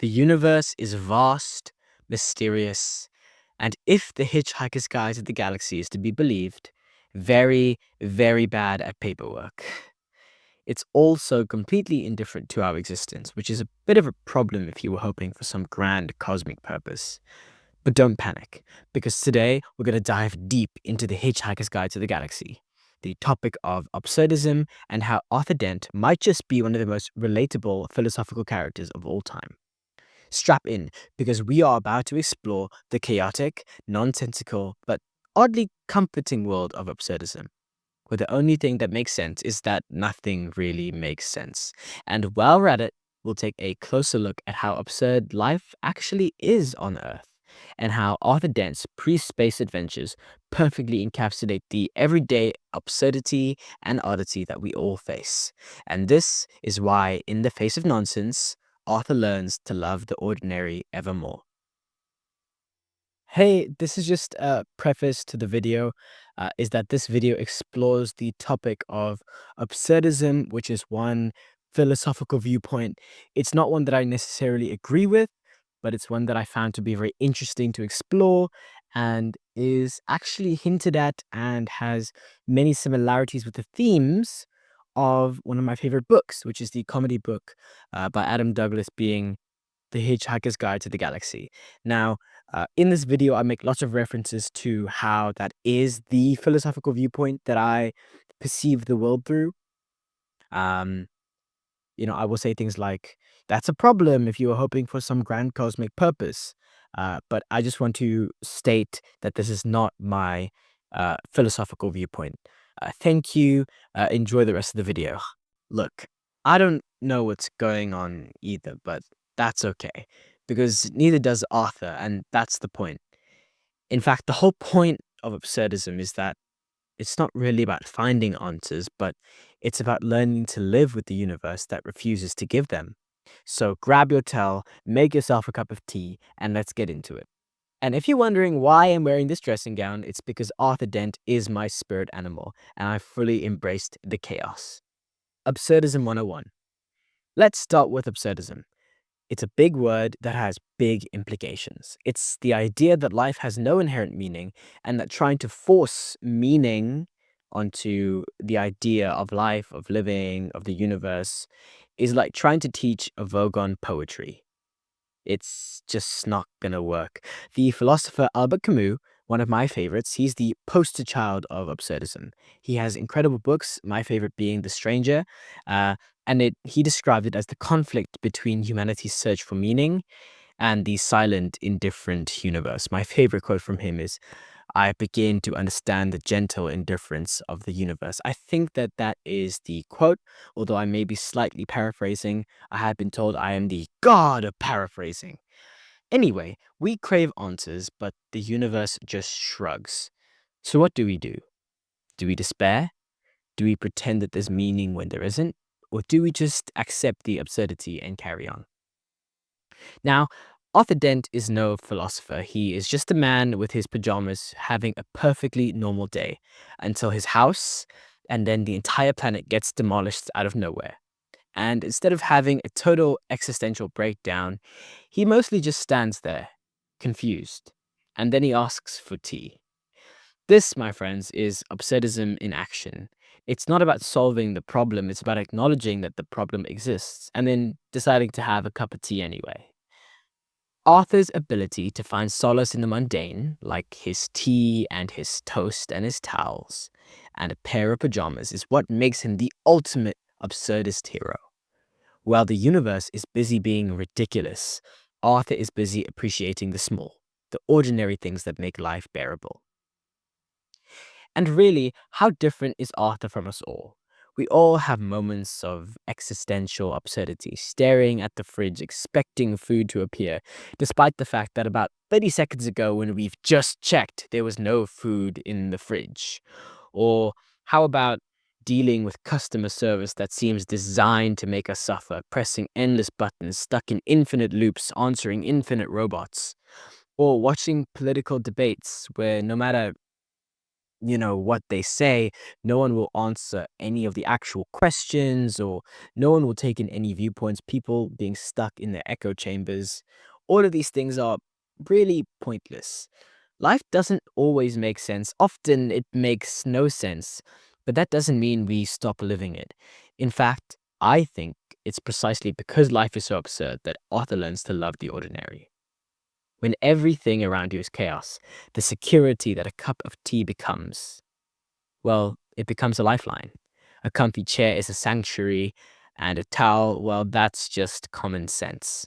The universe is vast, mysterious, and if the Hitchhiker's Guide to the Galaxy is to be believed, very, very bad at paperwork. It's also completely indifferent to our existence, which is a bit of a problem if you were hoping for some grand cosmic purpose. But don't panic, because today we're going to dive deep into the Hitchhiker's Guide to the Galaxy, the topic of absurdism and how Arthur Dent might just be one of the most relatable philosophical characters of all time. Strap in, because we are about to explore the chaotic, nonsensical, but oddly comforting world of absurdism, where the only thing that makes sense is that nothing really makes sense. And while we're at it, we'll take a closer look at how absurd life actually is on Earth, and how Arthur Dent's pre-space adventures perfectly encapsulate the everyday absurdity and oddity that we all face. And this is why, in the face of nonsense, Arthur learns to love the ordinary evermore. Hey, this is just a preface to the video, is that this video explores the topic of absurdism, which is one philosophical viewpoint. It's not one that I necessarily agree with, but it's one that I found to be very interesting to explore and is actually hinted at and has many similarities with the themes of one of my favorite books, which is the comedy book by Adam Douglas, being The Hitchhiker's Guide to the Galaxy. Now, in this video, I make lots of references to how that is the philosophical viewpoint that I perceive the world through. Um, I will say things like, that's a problem if you are hoping for some grand cosmic purpose. But I just want to state that this is not my philosophical viewpoint. Thank you. Enjoy the rest of the video. Look, I don't know what's going on either, but that's okay, because neither does Arthur, and that's the point. In fact, the whole point of absurdism is that it's not really about finding answers, but it's about learning to live with the universe that refuses to give them. So grab your towel, make yourself a cup of tea, and let's get into it. And if you're wondering why I'm wearing this dressing gown, it's because Arthur Dent is my spirit animal, and I've fully embraced the chaos. Absurdism 101. Let's start with absurdism. It's a big word that has big implications. It's the idea that life has no inherent meaning, and that trying to force meaning onto the idea of life, of living, of the universe is like trying to teach a Vogon poetry. It's just not gonna work. The philosopher Albert Camus, one of my favorites, he's the poster child of absurdism. He has incredible books, my favorite being The Stranger, and he described it as the conflict between humanity's search for meaning and the silent, indifferent universe. My favorite quote from him is, I begin to understand the gentle indifference of the universe. I think that that is the quote, although I may be slightly paraphrasing. I have been told I am the god of paraphrasing. Anyway, we crave answers, but the universe just shrugs. So what do we do? Do we despair? Do we pretend that there's meaning when there isn't? Or do we just accept the absurdity and carry on? Now, Arthur Dent is no philosopher. He is just a man with his pajamas having a perfectly normal day until his house and then the entire planet gets demolished out of nowhere. And instead of having a total existential breakdown, he mostly just stands there, confused. And then he asks for tea. This, my friends, is absurdism in action. It's not about solving the problem, it's about acknowledging that the problem exists and then deciding to have a cup of tea anyway. Arthur's ability to find solace in the mundane, like his tea and his toast and his towels, and a pair of pajamas, is what makes him the ultimate absurdist hero. While the universe is busy being ridiculous, Arthur is busy appreciating the small, the ordinary things that make life bearable. And really, how different is Arthur from us all? We all have moments of existential absurdity, staring at the fridge, expecting food to appear, despite the fact that about 30 seconds ago, when we've just checked, there was no food in the fridge. Or how about dealing with customer service that seems designed to make us suffer, pressing endless buttons, stuck in infinite loops, answering infinite robots? Or watching political debates where no matter what they say. No one will answer any of the actual questions, or no one will take in any viewpoints, people being stuck in their echo chambers. All of these things are really pointless. Life doesn't always make sense. Often it makes no sense, but that doesn't mean we stop living it. In fact, I think it's precisely because life is so absurd that Arthur learns to love the ordinary. When everything around you is chaos, the security that a cup of tea becomes, well, it becomes a lifeline. A comfy chair is a sanctuary, and a towel, well, that's just common sense.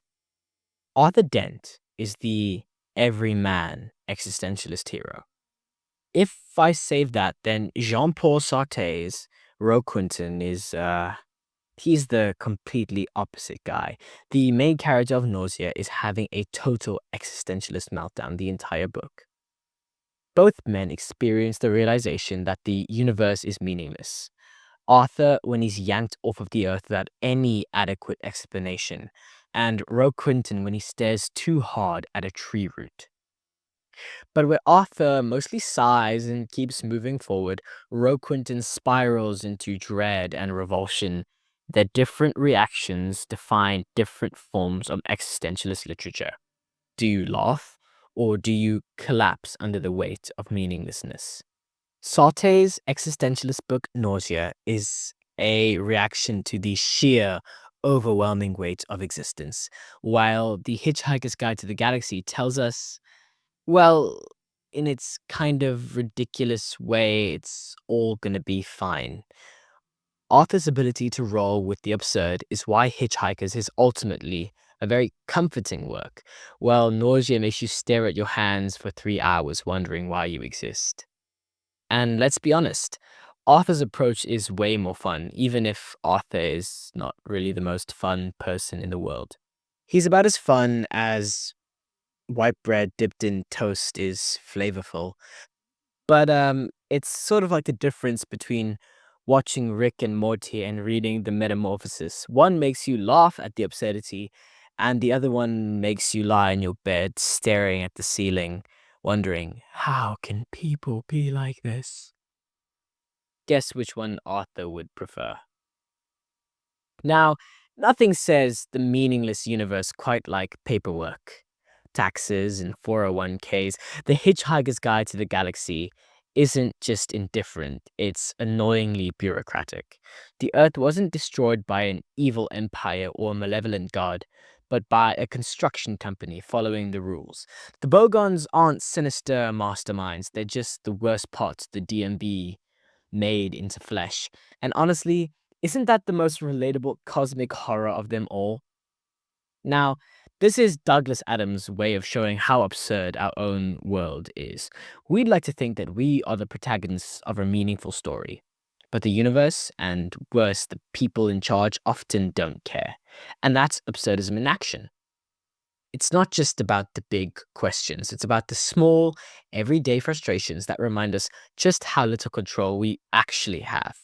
Arthur Dent is the everyman existentialist hero. If I save that, then Jean-Paul Sartre's Roquentin he's the completely opposite guy. The main character of Nausea is having a total existentialist meltdown the entire book. Both men experience the realization that the universe is meaningless. Arthur, when he's yanked off of the earth without any adequate explanation, and Roquentin when he stares too hard at a tree root. But where Arthur mostly sighs and keeps moving forward, Roquentin spirals into dread and revulsion. Their different reactions define different forms of existentialist literature. Do you laugh, or do you collapse under the weight of meaninglessness? Sartre's existentialist book Nausea is a reaction to the sheer, overwhelming weight of existence, while The Hitchhiker's Guide to the Galaxy tells us, well, in its kind of ridiculous way, it's all gonna be fine. Arthur's ability to roll with the absurd is why Hitchhikers is ultimately a very comforting work, while Nausea makes you stare at your hands for 3 hours wondering why you exist. And let's be honest, Arthur's approach is way more fun, even if Arthur is not really the most fun person in the world. He's about as fun as white bread dipped in toast is flavorful. But it's sort of like the difference between watching Rick and Morty and reading The Metamorphosis. One makes you laugh at the absurdity, and the other one makes you lie in your bed staring at the ceiling, wondering, how can people be like this? Guess which one Arthur would prefer. Now, nothing says the meaningless universe quite like paperwork, taxes, and 401ks. The Hitchhiker's Guide to the Galaxy isn't just indifferent, it's annoyingly bureaucratic. The Earth wasn't destroyed by an evil empire or a malevolent god, but by a construction company following the rules. The Vogons aren't sinister masterminds, they're just the worst parts of the DMB made into flesh. And honestly, isn't that the most relatable cosmic horror of them all? Now, this is Douglas Adams' way of showing how absurd our own world is. We'd like to think that we are the protagonists of a meaningful story. But the universe, and worse, the people in charge, often don't care. And that's absurdism in action. It's not just about the big questions, it's about the small, everyday frustrations that remind us just how little control we actually have.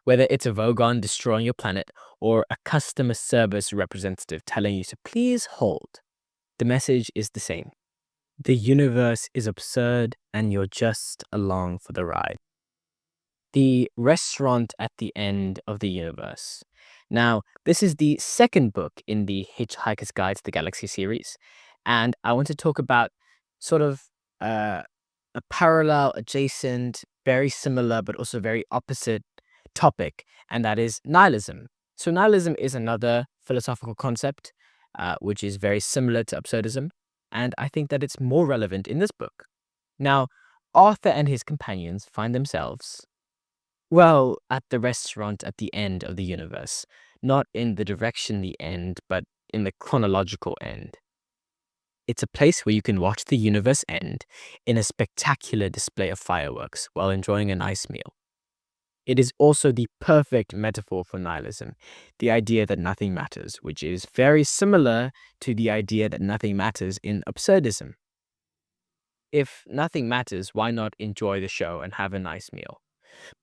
Whether it's a Vogon destroying your planet or a customer service representative telling you to please hold, the message is the same. The universe is absurd and you're just along for the ride. The Restaurant at the End of the Universe. Now, this is the second book in the Hitchhiker's Guide to the Galaxy series, and I want to talk about sort of uh, a parallel, adjacent, very similar, but also very opposite topic, and that is nihilism. So, nihilism is another philosophical concept which is very similar to absurdism, and I think that it's more relevant in this book. Now, Arthur and his companions find themselves well, at the restaurant at the end of the universe. Not in the direction the end, but in the chronological end. It's a place where you can watch the universe end in a spectacular display of fireworks while enjoying a nice meal. It is also the perfect metaphor for nihilism, the idea that nothing matters, which is very similar to the idea that nothing matters in absurdism. If nothing matters, why not enjoy the show and have a nice meal?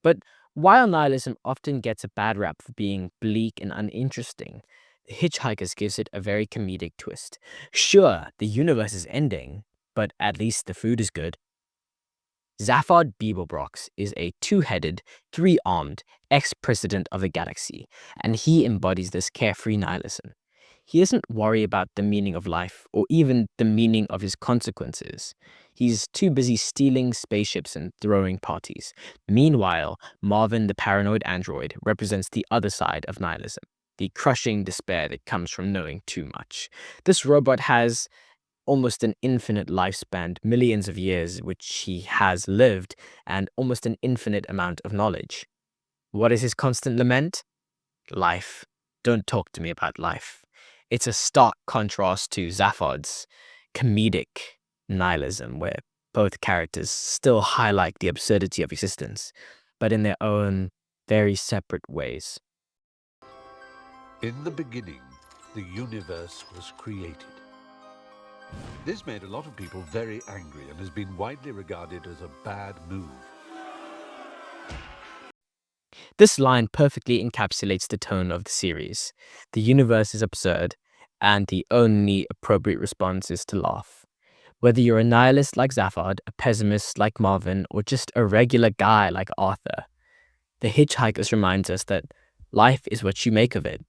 But while nihilism often gets a bad rap for being bleak and uninteresting, The Hitchhikers gives it a very comedic twist. Sure, the universe is ending, but at least the food is good. Zaphod Beeblebrox is a two-headed, three-armed ex-president of the galaxy, and he embodies this carefree nihilism. He doesn't worry about the meaning of life or even the meaning of his consequences. He's too busy stealing spaceships and throwing parties. Meanwhile, Marvin, the paranoid android, represents the other side of nihilism, the crushing despair that comes from knowing too much. This robot has almost an infinite lifespan, millions of years which he has lived, and almost an infinite amount of knowledge. What is his constant lament? Life. Don't talk to me about life. It's a stark contrast to Zaphod's comedic nihilism, where both characters still highlight the absurdity of existence, but in their own very separate ways. In the beginning, the universe was created. This made a lot of people very angry and has been widely regarded as a bad move. This line perfectly encapsulates the tone of the series. The universe is absurd, and the only appropriate response is to laugh. Whether you're a nihilist like Zaphod, a pessimist like Marvin, or just a regular guy like Arthur, the Hitchhikers reminds us that life is what you make of it,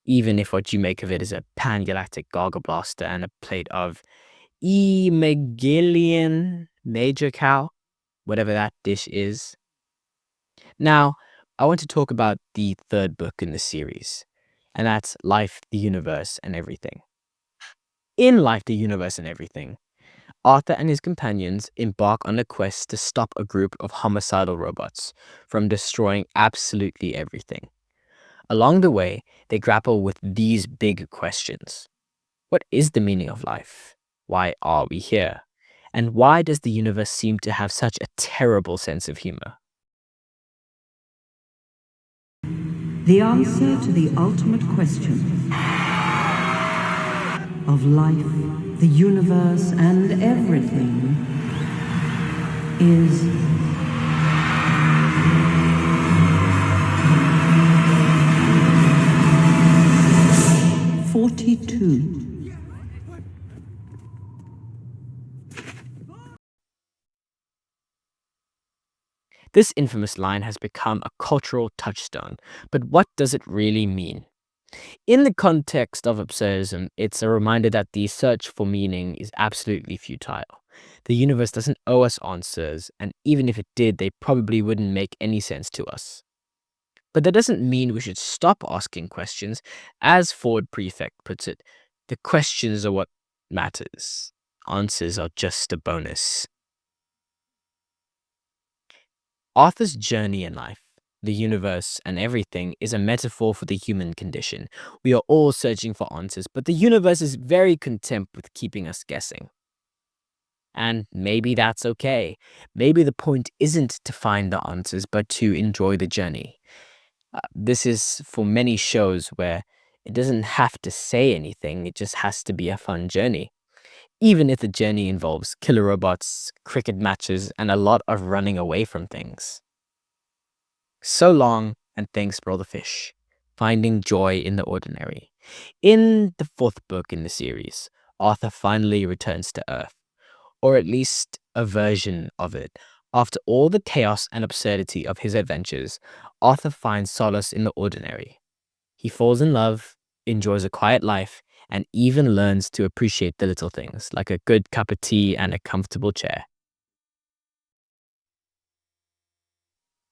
even if what you make of it is a pan-galactic gargle blaster and a plate of Megillian major cow, whatever that dish is. Now, I want to talk about the third book in the series, and that's Life, the Universe, and Everything. In Life, the Universe, and Everything, Arthur and his companions embark on a quest to stop a group of homicidal robots from destroying absolutely everything. Along the way, they grapple with these big questions. What is the meaning of life? Why are we here? And why does the universe seem to have such a terrible sense of humor? The answer to the ultimate question of life, the universe, and everything is 42. This infamous line has become a cultural touchstone, but what does it really mean? In the context of absurdism, it's a reminder that the search for meaning is absolutely futile. The universe doesn't owe us answers, and even if it did, they probably wouldn't make any sense to us. But that doesn't mean we should stop asking questions. As Ford Prefect puts it, the questions are what matters. Answers are just a bonus. Arthur's journey in life, the universe, and everything is a metaphor for the human condition. We are all searching for answers, but the universe is very content with keeping us guessing. And maybe that's okay. Maybe the point isn't to find the answers, but to enjoy the journey. This is for many shows where it doesn't have to say anything, it just has to be a fun journey. Even if the journey involves killer robots, cricket matches, and a lot of running away from things. So long, and thanks for all the fish. Finding joy in the ordinary. In the fourth book in the series, Arthur finally returns to Earth, or at least a version of it. After all the chaos and absurdity of his adventures, Arthur finds solace in the ordinary. He falls in love, enjoys a quiet life, and even learns to appreciate the little things, like a good cup of tea and a comfortable chair.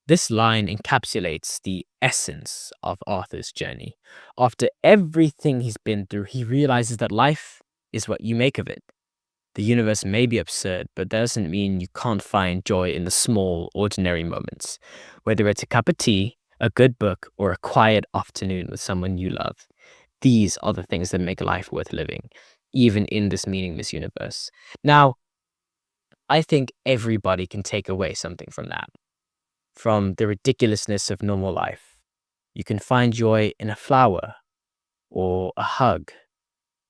This line encapsulates the essence of Arthur's journey. After everything he's been through, he realizes that life is what you make of it. The universe may be absurd, but that doesn't mean you can't find joy in the small, ordinary moments. Whether it's a cup of tea, a good book, or a quiet afternoon with someone you love. These are the things that make life worth living, even in this meaningless universe. Now, I think everybody can take away something from that. From the ridiculousness of normal life. You can find joy in a flower, or a hug,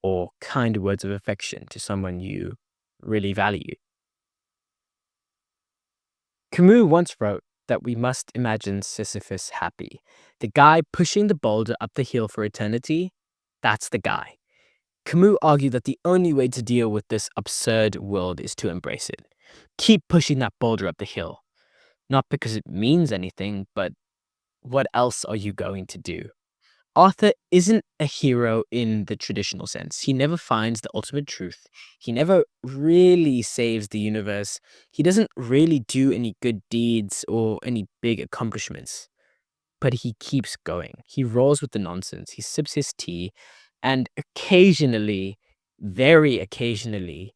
or kind words of affection to someone you really value. Camus once wrote that we must imagine Sisyphus happy. The guy pushing the boulder up the hill for eternity, that's the guy. Camus argued that the only way to deal with this absurd world is to embrace it. Keep pushing that boulder up the hill. Not because it means anything, but what else are you going to do? Arthur isn't a hero in the traditional sense. He never finds the ultimate truth. He never really saves the universe. He doesn't really do any good deeds or any big accomplishments. But he keeps going. He rolls with the nonsense. He sips his tea. And occasionally, very occasionally,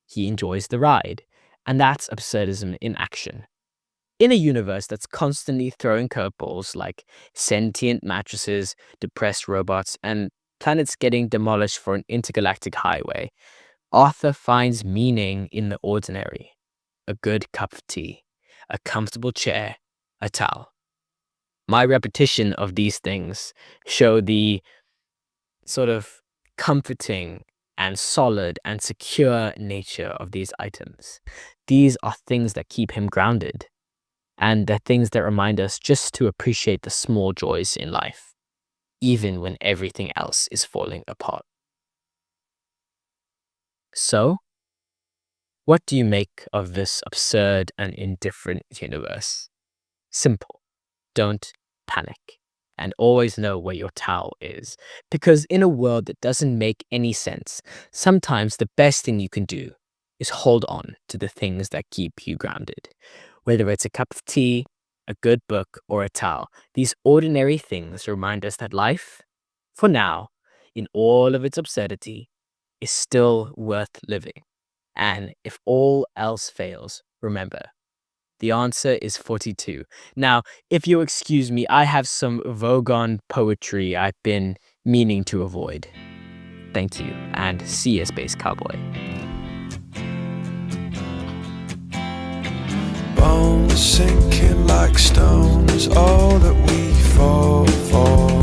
he enjoys the ride. And that's absurdism in action. In a universe that's constantly throwing curveballs like sentient mattresses, depressed robots, and planets getting demolished for an intergalactic highway, Arthur finds meaning in the ordinary. A good cup of tea, a comfortable chair, a towel. My repetition of these things show the sort of comforting and solid and secure nature of these items. These are things that keep him grounded. And they're things that remind us just to appreciate the small joys in life, even when everything else is falling apart. So, what do you make of this absurd and indifferent universe? Simple. Don't panic. And always know where your towel is. Because in a world that doesn't make any sense, sometimes the best thing you can do is hold on to the things that keep you grounded. Whether it's a cup of tea, a good book, or a towel, these ordinary things remind us that life, for now, in all of its absurdity, is still worth living. And if all else fails, remember, the answer is 42. Now, if you'll excuse me, I have some Vogon poetry I've been meaning to avoid. Thank you, and see you, Space Cowboy. Bones sinking like stone is all that we fall for.